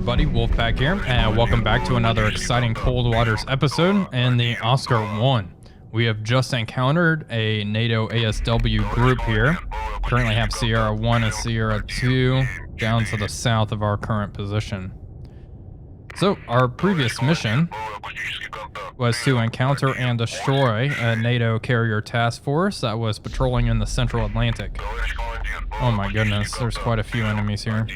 everybody, Wolfpack here, and welcome back to another exciting Cold Waters episode in the Oscar 1. We have just encountered a NATO ASW group here. Currently have Sierra 1 and Sierra 2 down to the south of our current position. So, our previous mission was to encounter and destroy a NATO carrier task force that was patrolling in the Central Atlantic. Oh my goodness, there's quite a few enemies here.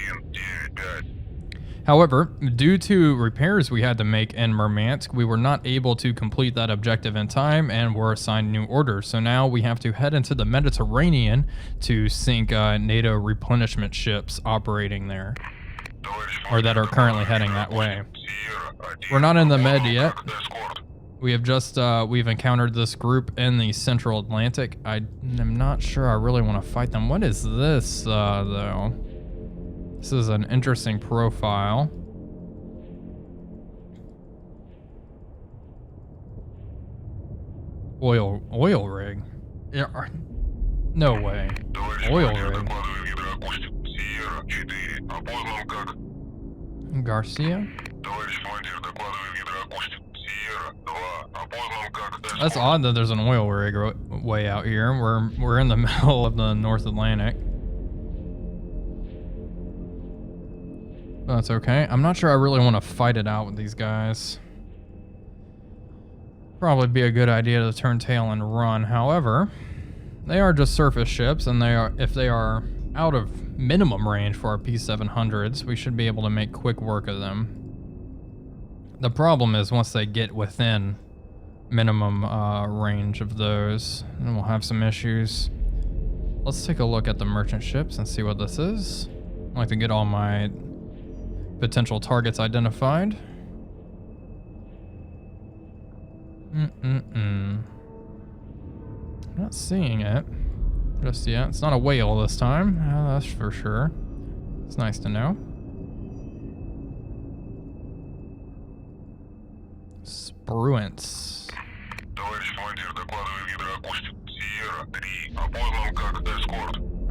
However, due to repairs we had to make in Murmansk, we were not able to complete that objective in time and were assigned new orders. So now we have to head into the Mediterranean to sink NATO replenishment ships operating there, or that are currently heading that way. We're not in the Med yet. We have just, we've encountered this group in the Central Atlantic. I am not sure I really want to fight them. What is this, though? This is an interesting profile. Oil rig? Yeah, no way. Oil rig. Garcia? That's odd that there's an oil rig way out here. We're in the middle of the North Atlantic. That's okay. I'm not sure I really want to fight it out with these guys. Probably be a good idea to turn tail and run. However, they are just surface ships, and if they are out of minimum range for our P700s, we should be able to make quick work of them. The problem is once they get within minimum range of those, then we'll have some issues. Let's take a look at the merchant ships and see what this is. I'd like to get all my potential targets identified. Not seeing it just yet. It's not a whale this time, that's for sure. It's nice to know. Spruance.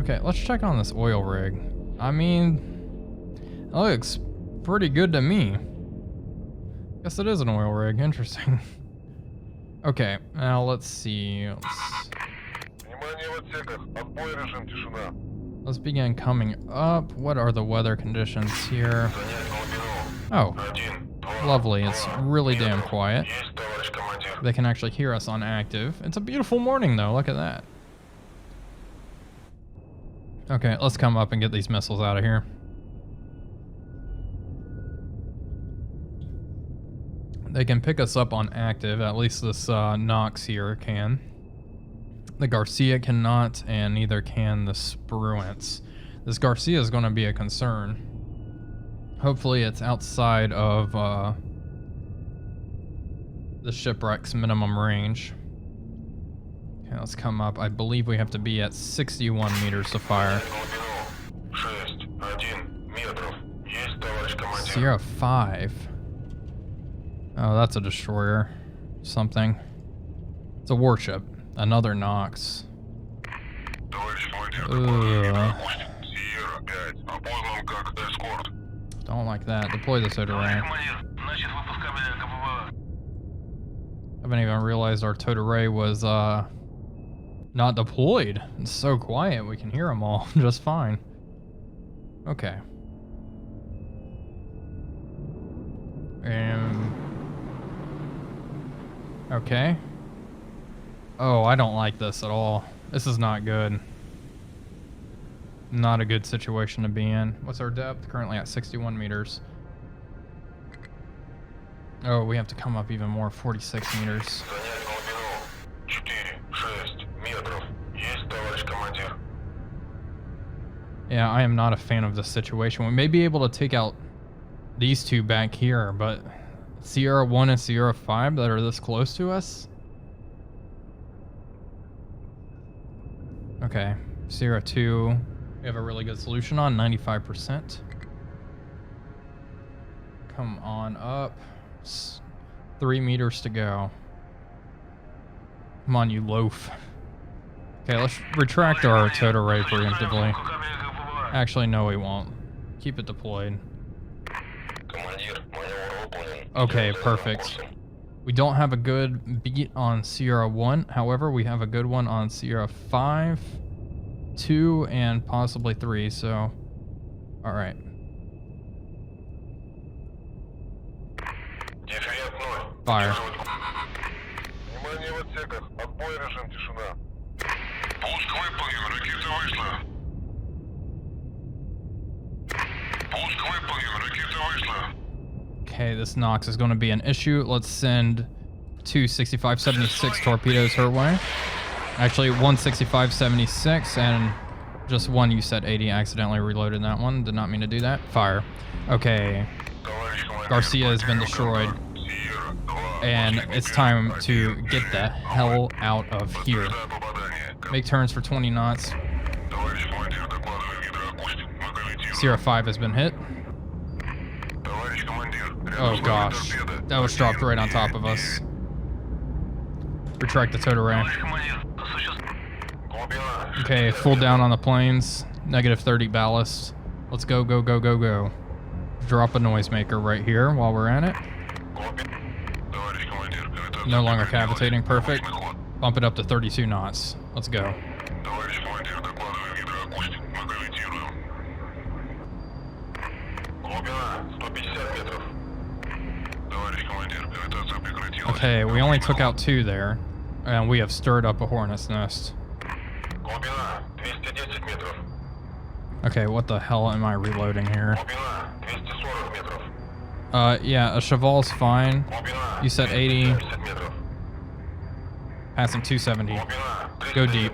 Okay, let's check on this oil rig. I mean, it looks pretty good to me. Guess it is an oil rig. Interesting. Okay, now let's see. Let's begin coming up. What are the weather conditions here? Oh, lovely. It's really damn quiet. They can actually hear us on active. It's a beautiful morning though. Look at that. Okay, let's come up and get these missiles out of here. They can pick us up on active, at least this Nox here can. The Garcia cannot, and neither can the Spruance. This Garcia is going to be a concern. Hopefully it's outside of the shipwreck's minimum range. Okay, let's come up. I believe we have to be at 61 meters to fire. Sierra 5. Oh, that's a destroyer. Something. It's a warship. Another Nox. Don't like that. Deploy the Zadora. Haven't even realized our Zadora was not deployed. It's so quiet. We can hear them all just fine. Okay. Okay. Oh, I don't like this at all. This is not good. Not a good situation to be in. What's our depth? Currently at 61 meters. Oh, we have to come up even more, 46 meters. Yeah, I am not a fan of this situation. We may be able to take out these two back here, but Sierra 1 and Sierra 5 that are this close to us? Okay, Sierra 2, we have a really good solution on, 95%. Come on up. 3 meters to go. Come on, you loaf. Okay, let's retract our Zadora preemptively. Actually, no, we won't. Keep it deployed. Okay, perfect. We don't have a good beat on Sierra 1. However, we have a good one on Sierra 5, 2, and possibly 3. So, all right. Fire. Okay, this Nox is going to be an issue. Let's send two 65-76 torpedoes her way. Actually, one 65-76 and just one U-80. Accidentally reloaded that one. Did not mean to do that. Fire. Okay. Garcia has been destroyed. And it's time to get the hell out of here. Make turns for 20 knots. Sierra 5 has been hit. Oh gosh, that was dropped right on top of us. Retract the tow array. Okay, full down on the planes. -30 ballast. Let's go, go, go, go, go. Drop a noisemaker right here while we're at it. No longer cavitating, perfect. Bump it up to 32 knots. Let's go. Okay, we only took out 2 there, and we have stirred up a hornet's nest. Okay, what the hell am I reloading here? Yeah, a Cheval's fine. You said 80. Passing 270. Go deep.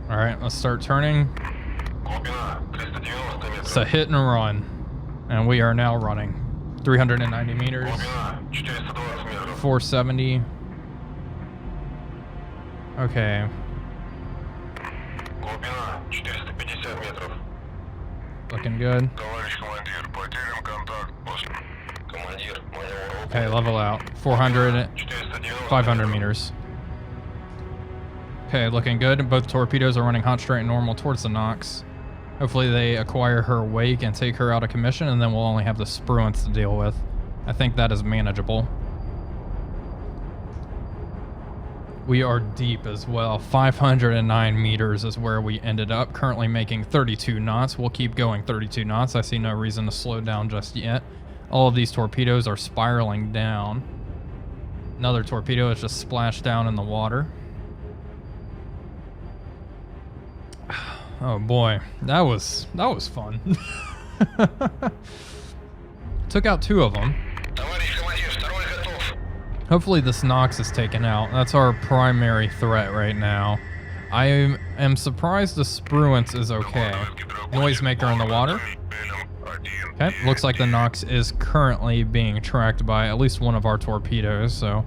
Alright, let's start turning. It's a hit and run. And we are now running. 390 meters. 470. Okay. Looking good. Okay, level out. 400, 500 meters. Okay, looking good. Both torpedoes are running hot, straight, and normal towards the Nox. Hopefully they acquire her wake and take her out of commission, and then we'll only have the Spruance to deal with. I think that is manageable. We are deep as well. 509 meters is where we ended up. Currently making 32 knots. We'll keep going 32 knots. I see no reason to slow down just yet. All of these torpedoes are spiraling down. Another torpedo has just splashed down in the water. Oh boy, that was fun. Took out 2 of them. Hopefully this Nox is taken out. That's our primary threat right now. I am surprised the Spruance is okay. Noisemaker in the water. Okay, looks like the Nox is currently being tracked by at least one of our torpedoes, so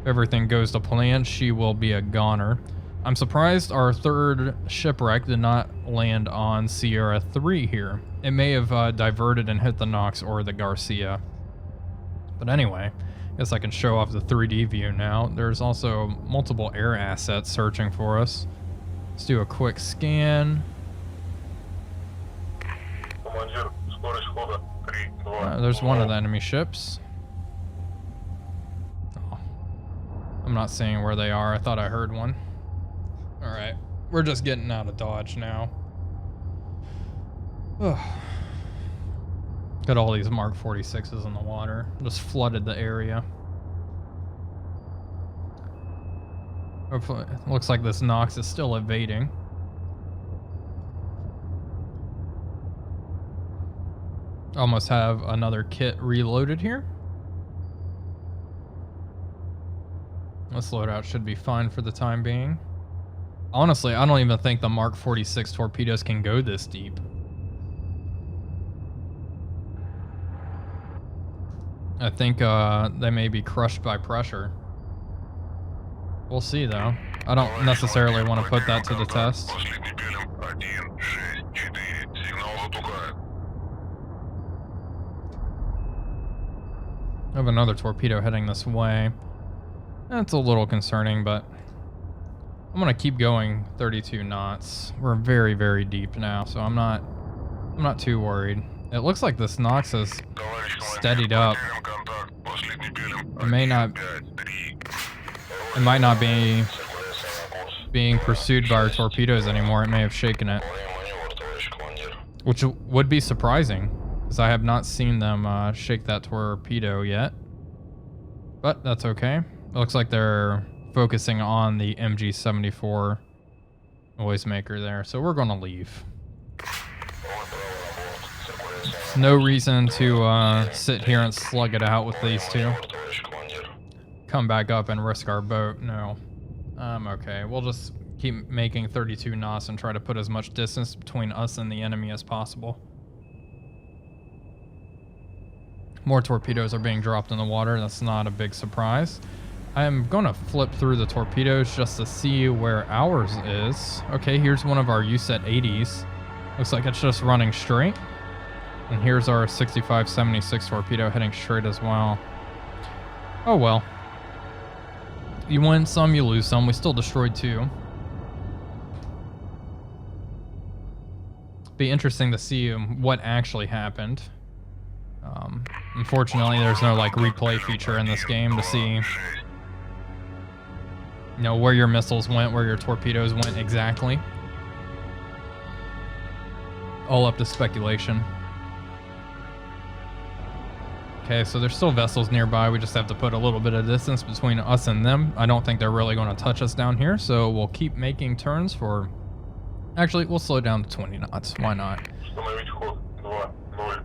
if everything goes to plan, she will be a goner. I'm surprised our 3rd shipwreck did not land on Sierra 3 here. It may have diverted and hit the Nox or the Garcia. But anyway, I guess I can show off the 3D view now. There's also multiple air assets searching for us. Let's do a quick scan. There's one of the enemy ships. Oh, I'm not seeing where they are. I thought I heard one. Alright, we're just getting out of dodge now. Ugh. Got all these Mark 46s in the water. Just flooded the area. Hopefully, looks like this Nox is still evading. Almost have another kit reloaded here. This loadout should be fine for the time being. Honestly, I don't even think the Mark 46 torpedoes can go this deep. I think they may be crushed by pressure. We'll see though. I don't necessarily want to put that to the test. I have another torpedo heading this way. That's a little concerning, but I'm gonna keep going 32 knots. We're very, very deep now, so I'm not too worried. It looks like this Nox has steadied up. It might not be being pursued by our torpedoes anymore. It may have shaken it, which would be surprising because I have not seen them shake that torpedo yet. But that's okay. It looks like they're focusing on the MG-74 noisemaker there, so we're gonna leave. No reason to sit here and slug it out with these two. Come back up and risk our boat. No. Okay, we'll just keep making 32 knots and try to put as much distance between us and the enemy as possible. More torpedoes are being dropped in the water. That's not a big surprise. I'm going to flip through the torpedoes just to see where ours is. Okay, here's one of our USET 80s. Looks like it's just running straight. And here's our 65-76 torpedo heading straight as well. Oh well. You win some, you lose some. We still destroyed 2. Be interesting to see what actually happened. Unfortunately, there's no like replay feature in this game to see, you know, where your missiles went, where your torpedoes went exactly. All up to speculation. Okay, so there's still vessels nearby. We just have to put a little bit of distance between us and them. I don't think they're really going to touch us down here, so we'll keep making turns for... Actually, we'll slow down to 20 knots. Why not?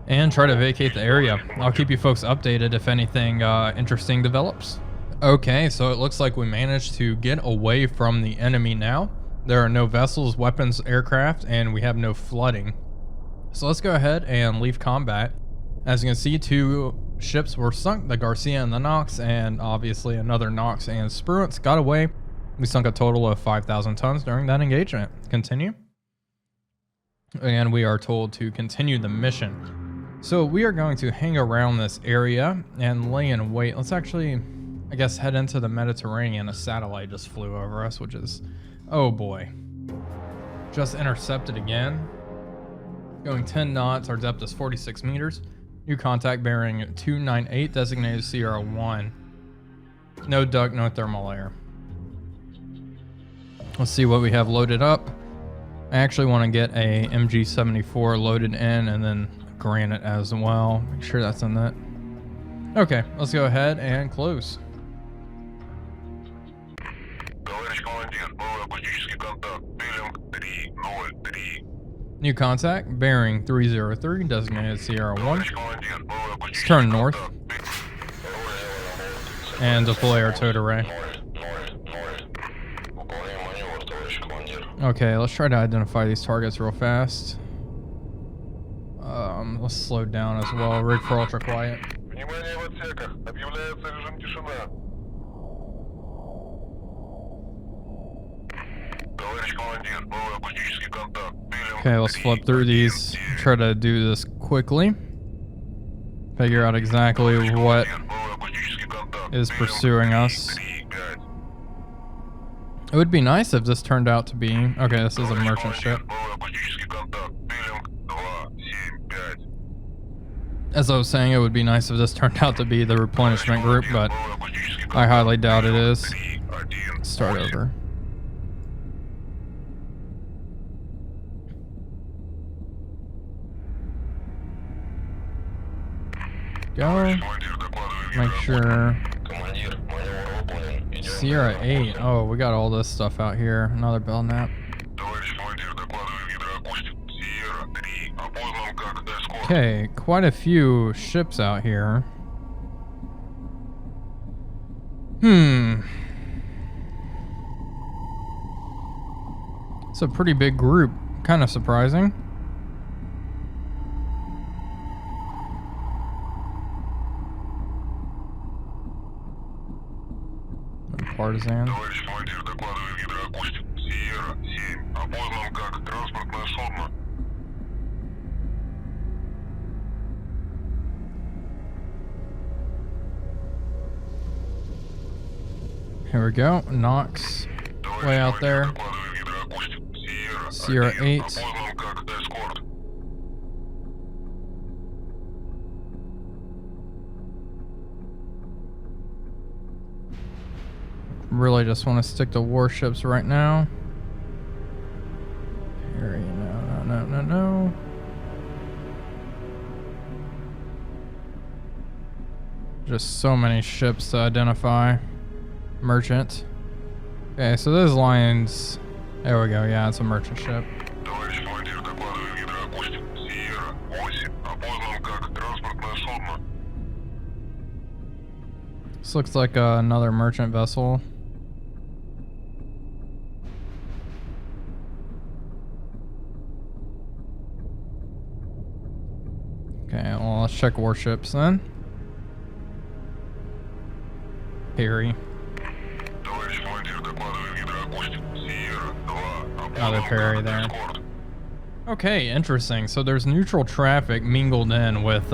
And try to vacate the area. I'll keep you folks updated if anything interesting develops. Okay, so it looks like we managed to get away from the enemy now. There are no vessels, weapons, aircraft, and we have no flooding. So let's go ahead and leave combat. As you can see, 2 ships were sunk, the Garcia and the Nox, and obviously another Nox and Spruance got away. We sunk a total of 5,000 tons during that engagement. Continue. And we are told to continue the mission. So we are going to hang around this area and lay in wait. Let's actually, I guess, head into the Mediterranean. A satellite just flew over us, which is, oh boy. Just intercepted again. Going 10 knots, our depth is 46 meters. New contact bearing 298, designated Sierra 1. No duct, no thermal air. Let's see what we have loaded up. I actually want to get a MG-74 loaded in and then Granite as well. Make sure that's in that. Okay, let's go ahead and close. New contact, bearing 303, designated Sierra 1. Let's turn north and deploy our towed array. Okay, let's try to identify these targets real fast. Let's slow down as well. Rig for ultra quiet. Okay, let's flip through these. Try to do this quickly. Figure out exactly what is pursuing us. It would be nice if this turned out to be... Okay, this is a merchant ship. As I was saying, it would be nice if this turned out to be the replenishment group, but I highly doubt it is. Start over. Go. Make sure. Sierra 8. Oh, we got all this stuff out here. Another Belknap. Okay, quite a few ships out here. It's a pretty big group. Kind of surprising. Partisan. Here we go. Nox. way out there. Sierra 8. Really just want to stick to warships right now. Harry, no. Just so many ships to identify. Merchant. Okay, so those lines. There we go. Yeah, it's a merchant ship. This looks like another merchant vessel. Okay, well, let's check warships then. Perry. Another Perry there. Okay, interesting. So there's neutral traffic mingled in with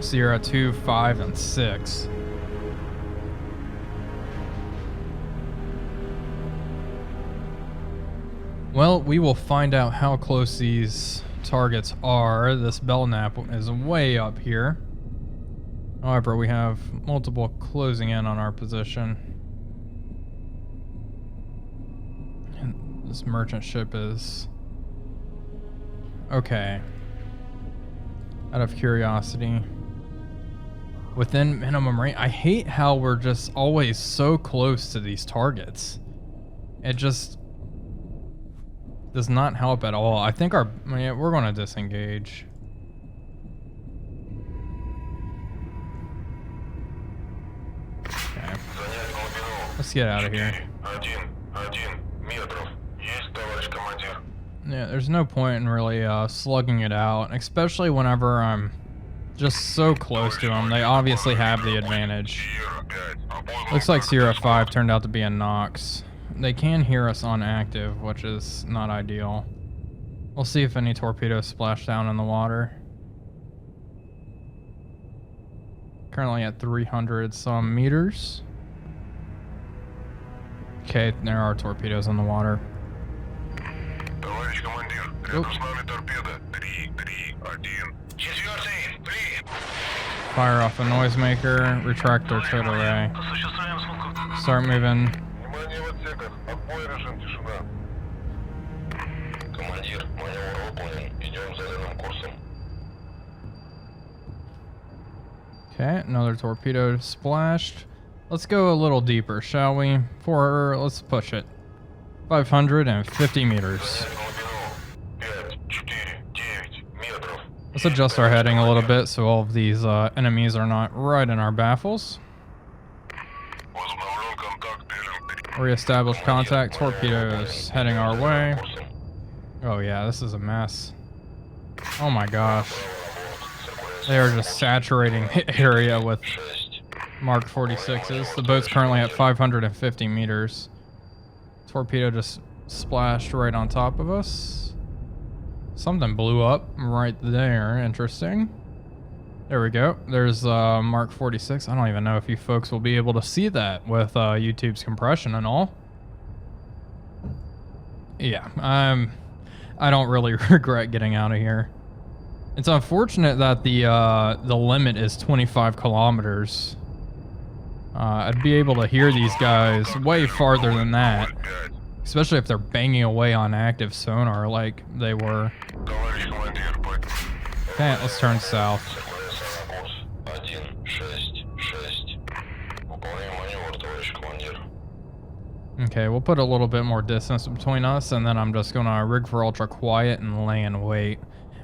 Sierra 2, 5, and 6. Well, we will find out how close these targets are. This Belknap is way up here. However, we have multiple closing in on our position. And this merchant ship is... Okay. Out of curiosity. Within minimum range. I hate how we're just always so close to these targets. It just does not help at all. I think we're going to disengage. Okay. Let's get out of here. Yeah, there's no point in really slugging it out, especially whenever I'm just so close to them. They obviously have the advantage. Looks like Sierra 5 turned out to be a Nox. They can hear us on active, which is not ideal. We'll see if any torpedoes splash down in the water. Currently at 300 some meters. Okay, there are torpedoes in the water. Oops. Fire off a noisemaker, retract their total array. Start moving. Okay, another torpedo splashed. Let's go a little deeper, shall we? Let's push it. 550 meters. Let's adjust our heading a little bit so all of these enemies are not right in our baffles. Re-establish contact. Torpedoes heading our way. Oh yeah, this is a mess. Oh my gosh. They are just saturating the area with Mark 46s. The boat's currently at 550 meters. Torpedo just splashed right on top of us. Something blew up right there. Interesting. There we go. There's Mark 46. I don't even know if you folks will be able to see that with YouTube's compression and all. Yeah, I don't really regret getting out of here. It's unfortunate that the limit is 25 kilometers. I'd be able to hear these guys way farther than that, especially if they're banging away on active sonar like they were. Okay, let's turn south. Okay, we'll put a little bit more distance between us, and then I'm just gonna rig for ultra quiet and lay in wait.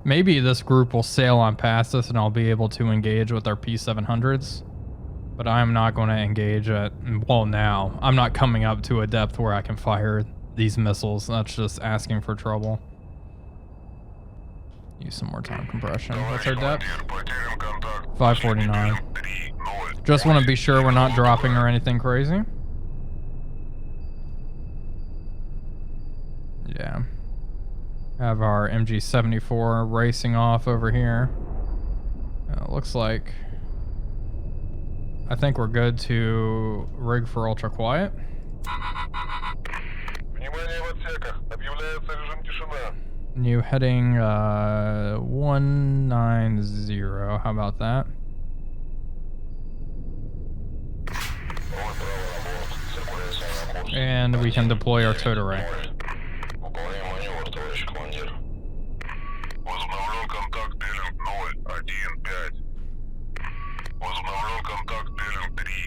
Maybe this group will sail on past us and I'll be able to engage with our P700s. But I'm not going to engage at, well now, I'm not coming up to a depth where I can fire these missiles. That's just asking for trouble. Use some more time compression. What's our depth? 549. Just want to be sure we're not dropping or anything crazy. Yeah. Have our MG74 racing off over here. Looks like... I think we're good to rig for ultra quiet. New heading 190. How about that? And we can deploy our towed array.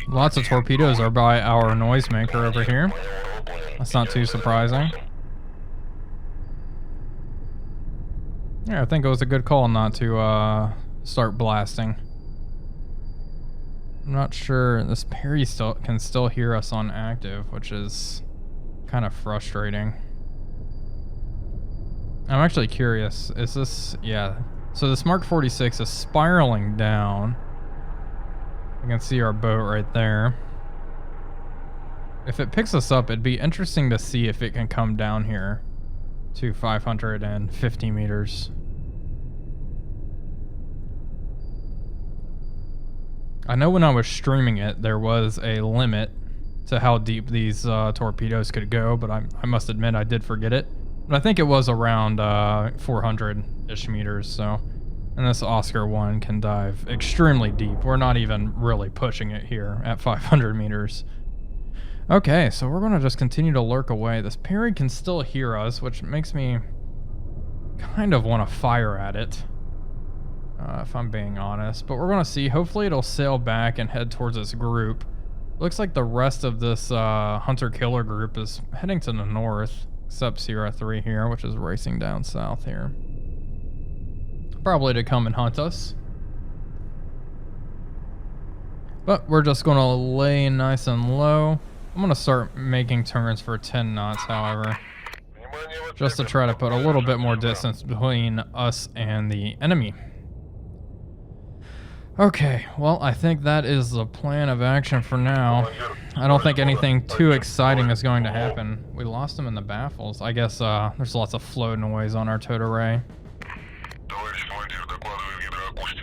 Lots of torpedoes are by our noisemaker over here. That's not too surprising. Yeah, I think it was a good call not to start blasting. I'm not sure. This Perry can still hear us on active, which is kind of frustrating. I'm actually curious. Is this... Yeah. So this Mark 46 is spiraling down. You can see our boat right there. If it picks us up, it'd be interesting to see if it can come down here to 550 meters. I know when I was streaming it, there was a limit to how deep these torpedoes could go, but I must admit I did forget it. But I think it was around 400-ish meters, so... And this Oscar 1 can dive extremely deep. We're not even really pushing it here at 500 meters. Okay, so we're going to just continue to lurk away. This Perry can still hear us, which makes me kind of want to fire at it. If I'm being honest. But we're going to see. Hopefully it'll sail back and head towards this group. Looks like the rest of this hunter-killer group is heading to the north, except Sierra 3 here, which is racing down south here. Probably to come and hunt us. But we're just going to lay nice and low. I'm going to start making turns for 10 knots, however. Just to try to put a little bit more distance between us and the enemy. Okay, well, I think that is the plan of action for now. I don't think anything too exciting is going to happen. We lost him in the baffles. I guess there's lots of flow noise on our towed array.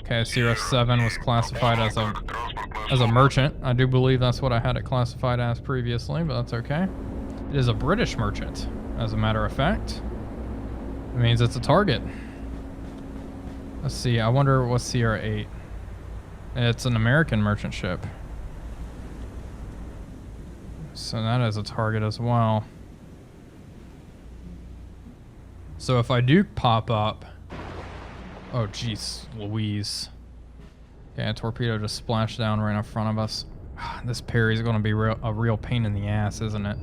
Okay, Sierra 7 was classified as a merchant. I do believe that's what I had it classified as previously, but that's okay. It is a British merchant, as a matter of fact. It means it's a target. Let's see, I wonder what's Sierra 8. It's an American merchant ship. So that is a target as well. So if I do pop up... Oh, jeez, Louise. Okay, a torpedo just splashed down right in front of us. This Perry's going to be a real pain in the ass, isn't it?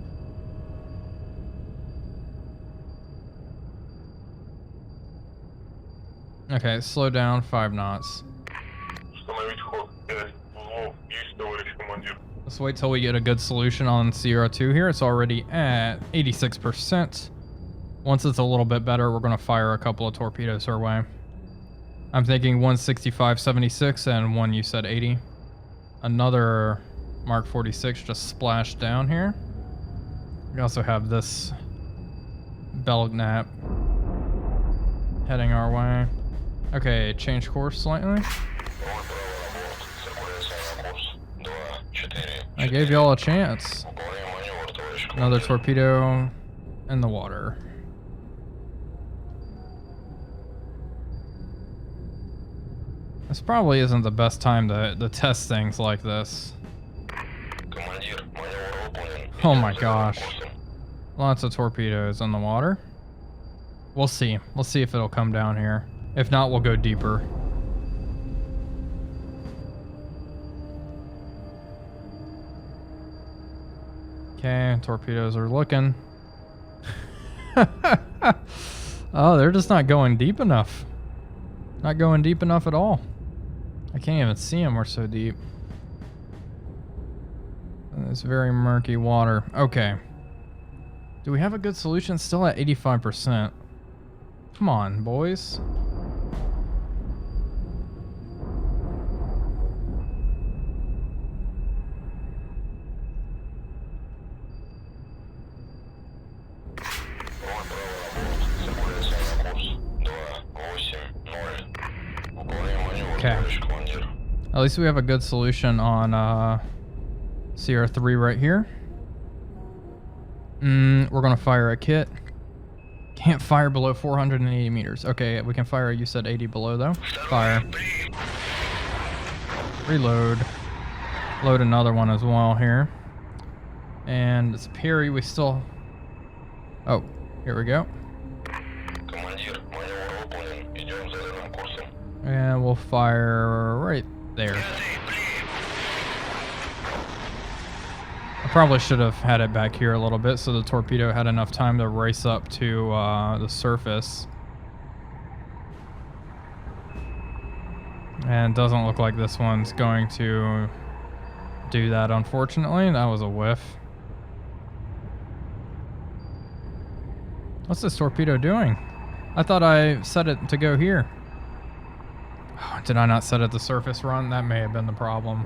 Okay, slow down, 5 knots. Let's wait till we get a good solution on Sierra 2 here. It's already at 86%. Once it's a little bit better, we're going to fire a couple of torpedoes our way. I'm thinking 165.76 and one you said 80. Another Mark 46 just splashed down here. We also have this Belknap heading our way. Okay, change course slightly. I gave y'all a chance. Another torpedo in the water. This probably isn't the best time to test things like this. Oh my gosh. Lots of torpedoes in the water. We'll see. We'll see if it'll come down here. If not, we'll go deeper. Okay, torpedoes are looking. Oh, they're just not going deep enough. Not going deep enough at all. I can't even see them, we're so deep. It's very murky water. Okay. Do we have a good solution? Still at 85%. Come on, boys. Okay. At least we have a good solution on Sierra 3 right here. We're gonna fire a kit. Can't fire below 480 meters. Okay, we can fire, you said 80 below though. Fire. Reload. Load another one as well here. And it's Perry, we still... Oh, here we go. And we'll fire right there. I probably should have had it back here a little bit so the torpedo had enough time to race up to the surface. And it doesn't look like this one's going to do that, unfortunately. That was a whiff. What's this torpedo doing? I thought I set it to go here. Oh, did I not set it to surface run? That may have been the problem.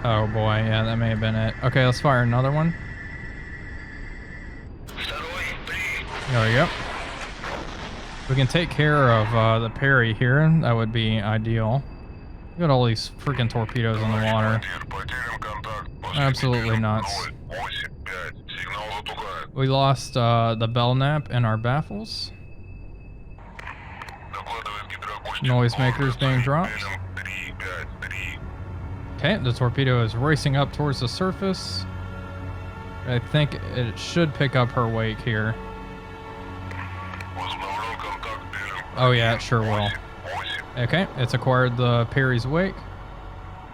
Oh boy, yeah, that may have been it. Okay, let's fire another one. There we go. We can take care of the Perry here. That would be ideal. Look at all these freaking torpedoes in the water. Absolutely nuts. We lost the Belknap and our baffles. Noisemakers being dropped. Okay, the torpedo is racing up towards the surface. I think it should pick up her wake here. Oh yeah, it sure will. Okay, it's acquired the Perry's wake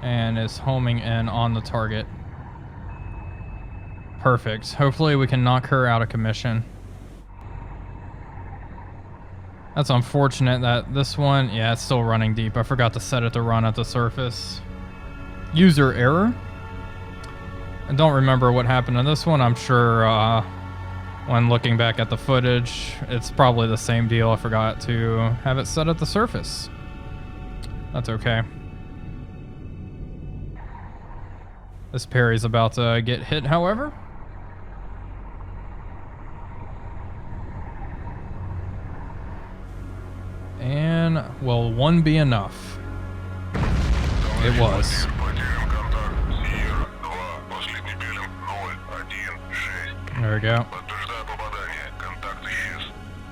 and is homing in on the target. Perfect. Hopefully we can knock her out of commission. That's unfortunate that this one, yeah, it's still running deep. I forgot to set it to run at the surface. User error. I don't remember what happened to this one. I'm sure when looking back at the footage, it's probably the same deal. I forgot to have it set at the surface. That's okay. This Perry's about to get hit, however. And will one be enough? It was. There we go.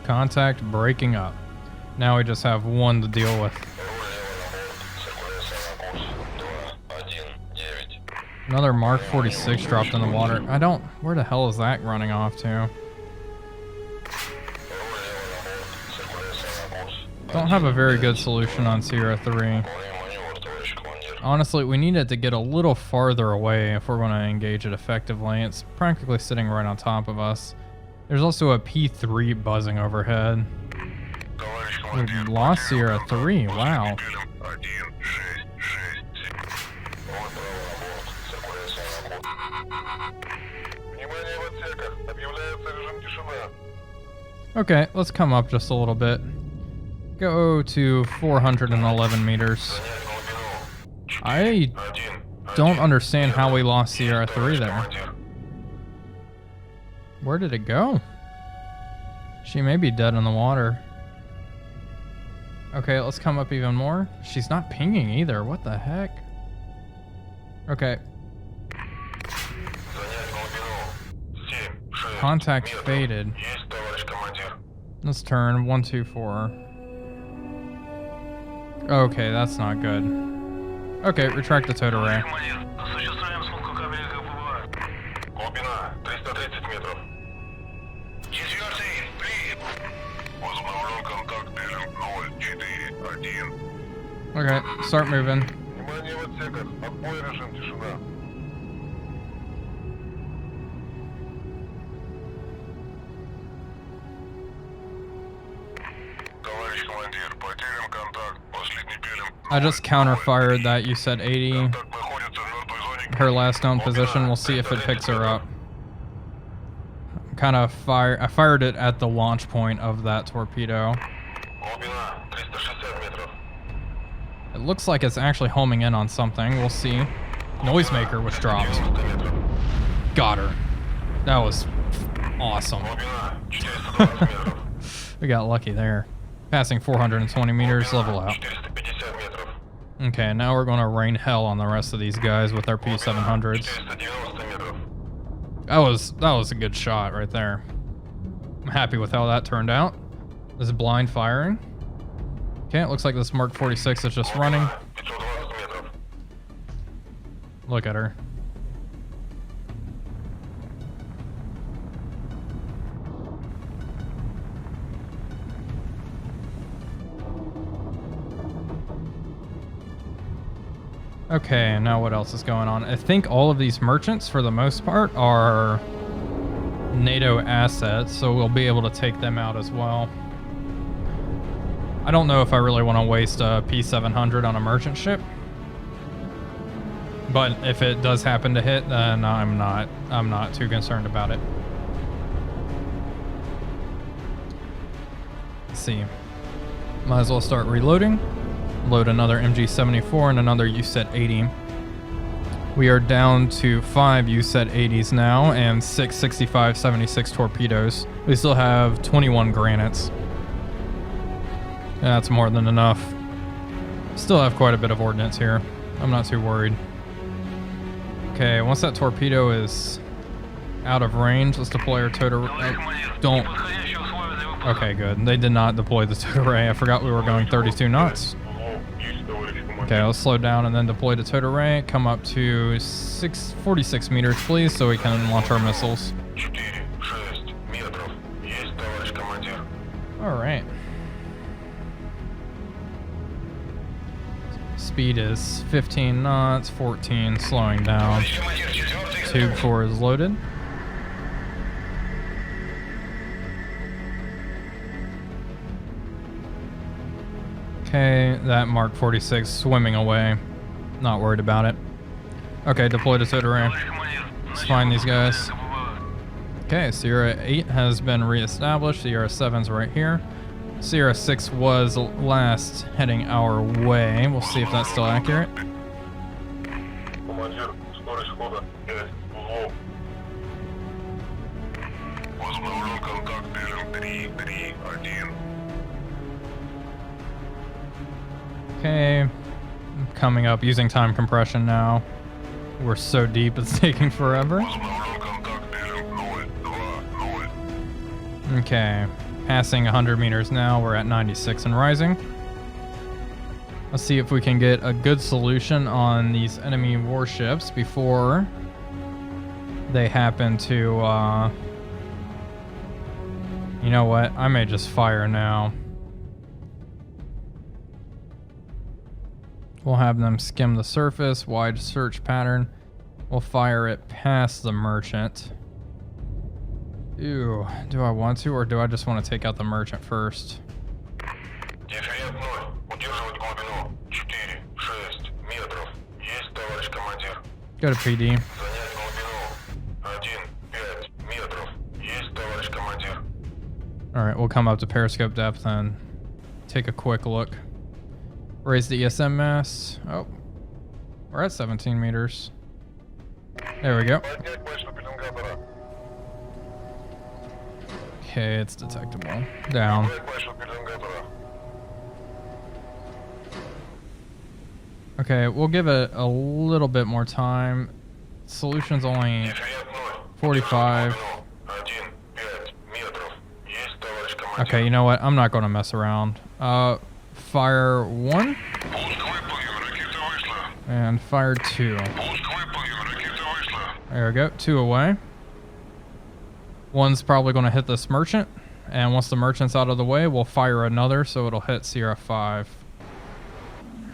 Contact breaking up. Now we just have one to deal with. Another Mark 46 dropped in the water. Where the hell is that running off to? Don't have a very good solution on Sierra 3. Honestly, we need it to get a little farther away if we're going to engage it effectively. It's practically sitting right on top of us. There's also a P3 buzzing overhead. We've lost Sierra 3, wow. Okay, let's come up just a little bit. Go to 411 meters. I don't understand how we lost Sierra 3 there. Where did it go? She may be dead in the water. Okay, let's come up even more. She's not pinging either. What the heck? Okay. Contact faded. Let's turn 124. Okay, that's not good. Okay, retract the towed array. Okay, start moving. I just counter-fired that you said 80. Her last known position. We'll see if it picks her up. I fired it at the launch point of that torpedo. It looks like it's actually homing in on something. We'll see. Noisemaker was dropped. Got her. That was awesome. We got lucky there. Passing 420 meters, level out. Okay, now we're going to rain hell on the rest of these guys with our P700s. That was a good shot right there. I'm happy with how that turned out. This is blind firing. Okay, it looks like this Mark 46 is just running. Look at her. Okay, now what else is going on? I think all of these merchants, for the most part, are NATO assets, so we'll be able to take them out as well. I don't know if I really want to waste a P700 on a merchant ship, but if it does happen to hit, then I'm not too concerned about it. Let's see. Might as well start reloading. Load another MG74 and another USET 80. We are down to 5 USET 80s now and 6 65-76 torpedoes. We still have 21 granites. That's more than enough. Still have quite a bit of ordnance here. I'm not too worried. Okay, once that torpedo is out of range, let's deploy our total. Don't. Okay, good. They did not deploy the total ray. I forgot we were going 32 knots. Okay, let's slow down and then deploy the total ray. Come up to 46 meters, please, so we can launch our missiles. All right. Speed is 15 knots, 14, slowing down. Tube 4 is loaded. Okay, that Mark 46 swimming away. Not worried about it. Okay, deploy the total ray. Let's find these guys. Okay, Sierra 8 has been reestablished. Sierra 7's right here. Sierra 6 was last heading our way. We'll see if that's still accurate. Okay, coming up using time compression now. We're so deep it's taking forever. Okay, passing 100 meters now. We're at 96 and rising. Let's see if we can get a good solution on these enemy warships before they happen to, you know what? I may just fire now. We'll have them skim the surface, wide search pattern. We'll fire it past the merchant. Ew, do I want to, or do I just want to take out the merchant first? Go to PD. Alright, we'll come up to periscope depth and take a quick look. Raise the ESM mast. Oh, we're at 17 meters. There we go. Okay, it's detectable. Down. Okay, we'll give it a little bit more time. Solution's only 45. Okay, you know what? I'm not going to mess around. Fire 1 and fire 2. There we go, 2 away. 1's probably going to hit this merchant, and once the merchant's out of the way, we'll fire another so it'll hit Sierra 5.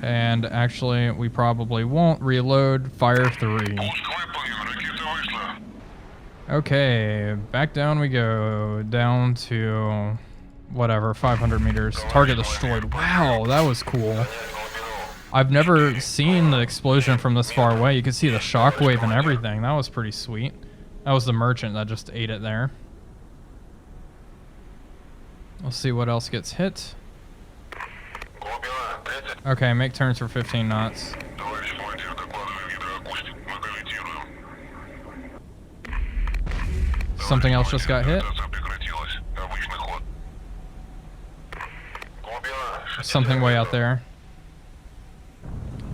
And actually, we probably won't. Reload, fire 3. Okay, back down we go, down to whatever, 500 meters. Target destroyed. Wow, that was cool. I've never seen the explosion from this far away. You can see the shockwave and everything. That was pretty sweet. That was the merchant that just ate it there. We'll see what else gets hit. Okay, make turns for 15 knots. Something else just got hit. Something way out there.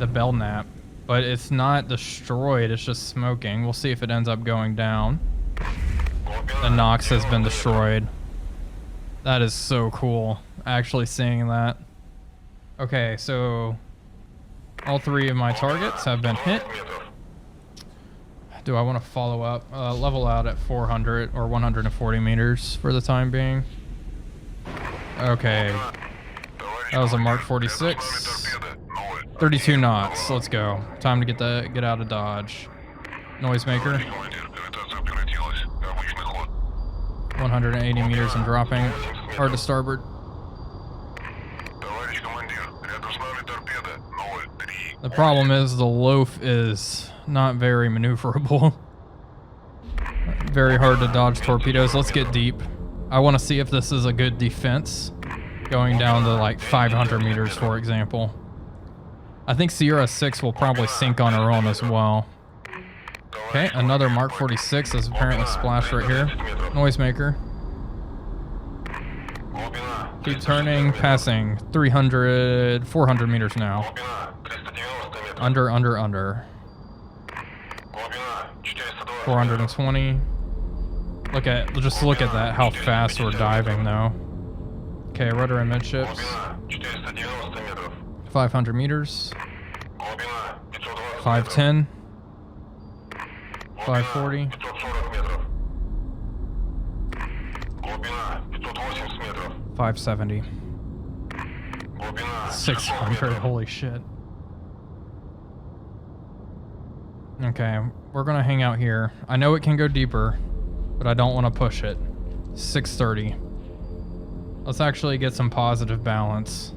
the Belknap, but it's not destroyed, it's just smoking. We'll see if it ends up going down. The Nox has been destroyed. That is so cool, actually seeing that. Okay, so all 3 of my targets have been hit. Do I want to follow up? Level out at 400 or 140 meters for the time being. Okay. That was a Mark 46. 32 knots. Let's go. Time to get out of Dodge. Noisemaker. 180 meters and dropping. Hard to starboard. The problem is the loaf is not very maneuverable. Very hard to dodge torpedoes. Let's get deep. I want to see if this is a good defense. Going down to like 500 meters, for example. I think Sierra 6 will probably sink on her own as well. Okay, another Mark 46 is apparently splashed right here. Noisemaker. Keep turning, passing. 300, 400 meters now. Under. 420. Just look at that, how fast we're diving though. Okay, rudder and midships. 500 meters. 510. 540. 570. 600, holy shit. Okay, we're gonna hang out here. I know it can go deeper, but I don't want to push it. 630. Let's actually get some positive balance.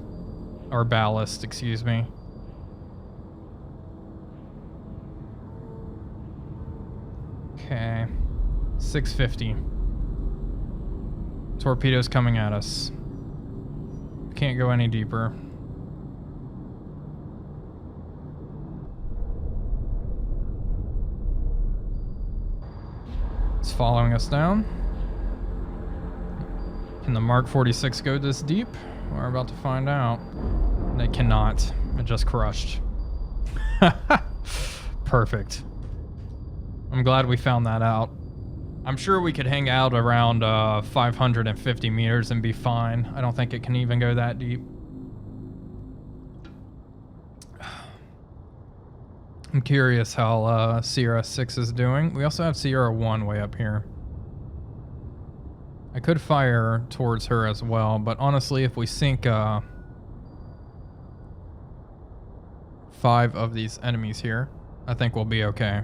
Or ballast, excuse me. Okay. 650. Torpedoes coming at us. Can't go any deeper. It's following us down. Can the Mark 46 go this deep? We're about to find out. They cannot. It just crushed. Perfect. I'm glad we found that out. I'm sure we could hang out around 550 meters and be fine. I don't think it can even go that deep. I'm curious how Sierra 6 is doing. We also have Sierra 1 way up here. I could fire towards her as well, but honestly, if we sink 5 of these enemies here, I think we'll be okay.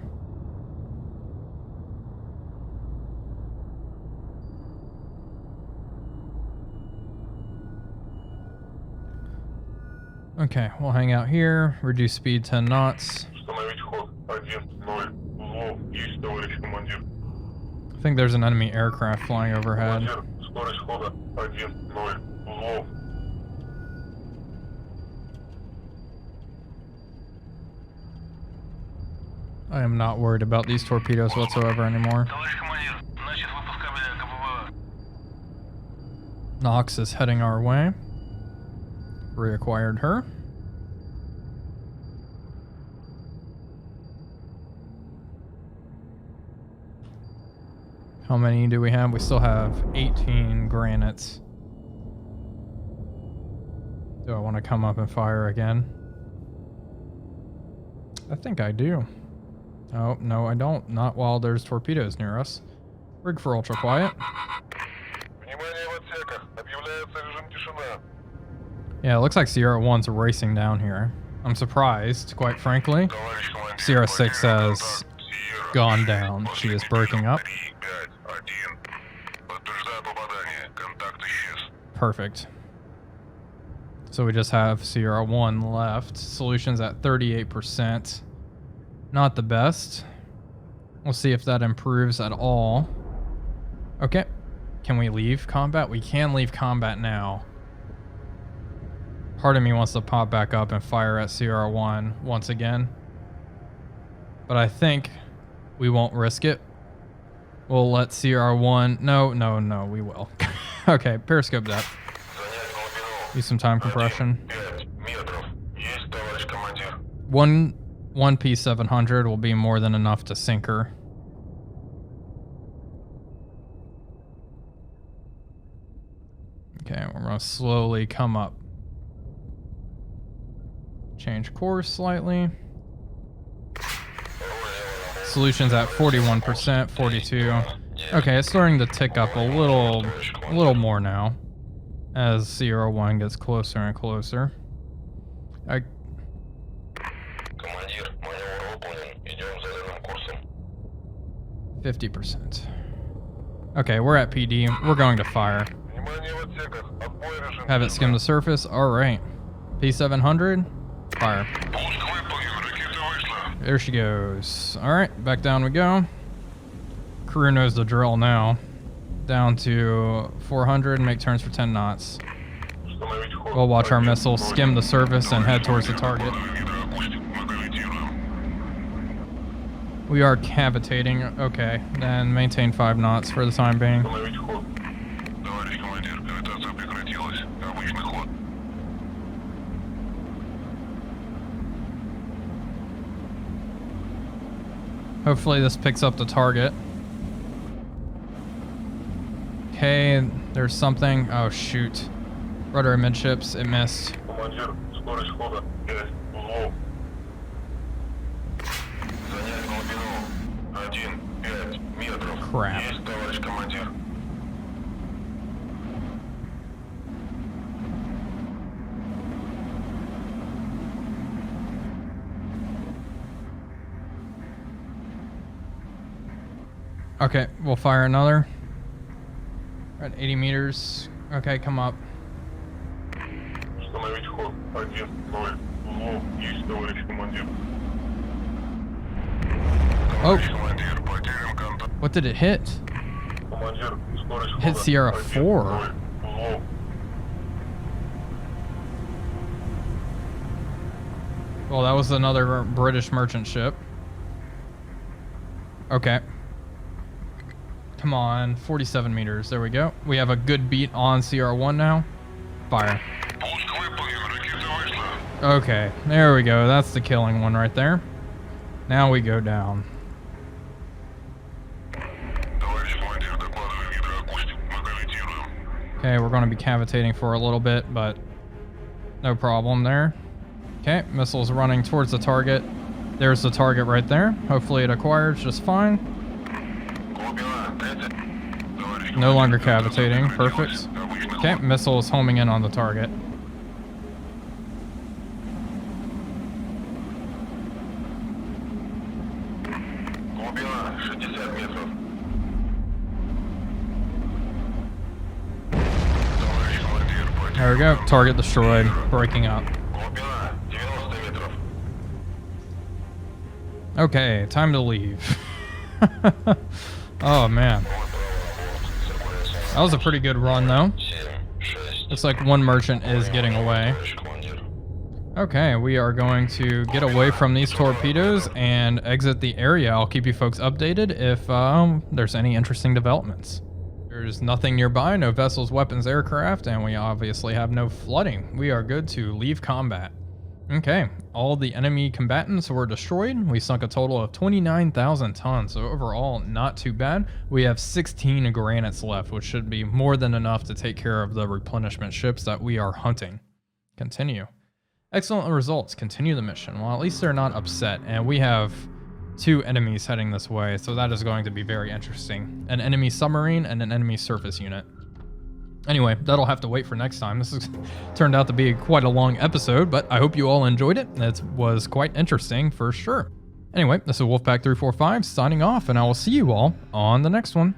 Okay, we'll hang out here, reduce speed 10 knots. I think there's an enemy aircraft flying overhead. I am not worried about these torpedoes whatsoever anymore. Nox is heading our way. Reacquired her. How many do we have? We still have 18 granites. Do I want to come up and fire again? I think I do. Oh, no, I don't. Not while there's torpedoes near us. Rig for ultra quiet. Yeah, it looks like Sierra 1's racing down here. I'm surprised, quite frankly. Sierra 6 has gone down. She is breaking up. Perfect. So we just have Sierra 1 left. Solutions at 38%. Not the best. We'll see if that improves at all. Okay. Can we leave combat? We can leave combat now. Part of me wants to pop back up and fire at Sierra 1 once again. But I think we won't risk it. We'll let Sierra 1... No, we will. Okay, periscope depth. Use some time compression. One P700 will be more than enough to sink her. Okay, we're gonna slowly come up. Change course slightly. Solution's at 41%, 42. Okay, it's starting to tick up a little more now as CR1 gets closer and closer. 50%. Okay, we're at PD. We're going to fire. Have it skim the surface. All right. P700. Fire. There she goes. All right, back down we go. Crew knows the drill now. Down to 400. Make turns for 10 knots. We'll watch our missiles skim the surface and head towards the target. We are cavitating. Okay, then maintain 5 knots for the time being. Hopefully this picks up the target. Okay, there's something. Oh shoot. Rudder midships, it missed. Crap. Okay, we'll fire another. We're at 80 meters. Okay, come up. Oh! What did it hit? Hit Sierra 4. Well, that was another British merchant ship. Okay. Come on, 47 meters. There we go. We have a good beat on CR1 now. Fire. Okay, there we go. That's the killing one right there. Now we go down. Okay, we're going to be cavitating for a little bit, but no problem there. Okay, missiles running towards the target. There's the target right there. Hopefully it acquires just fine. No longer cavitating. Perfect. Okay, missile is homing in on the target. There we go. Target destroyed. Breaking up. Okay, time to leave. Oh man. That was a pretty good run though. Looks like one merchant is getting away. Okay, we are going to get away from these torpedoes and exit the area. I'll keep you folks updated if there's any interesting developments. There's nothing nearby, no vessels, weapons, aircraft, and we obviously have no flooding. We are good to leave combat. Okay, all the enemy combatants were destroyed. We sunk a total of 29,000 tons, so overall not too bad. We have 16 granites left, which should be more than enough to take care of the replenishment ships that we are hunting. Continue. Excellent results. Continue the mission. Well, at least they're not upset, and we have 2 enemies heading this way, so that is going to be very interesting. An enemy submarine and an enemy surface unit. Anyway, that'll have to wait for next time. This has turned out to be quite a long episode, but I hope you all enjoyed it. It was quite interesting for sure. Anyway, this is Wolfpack345 signing off, and I will see you all on the next one.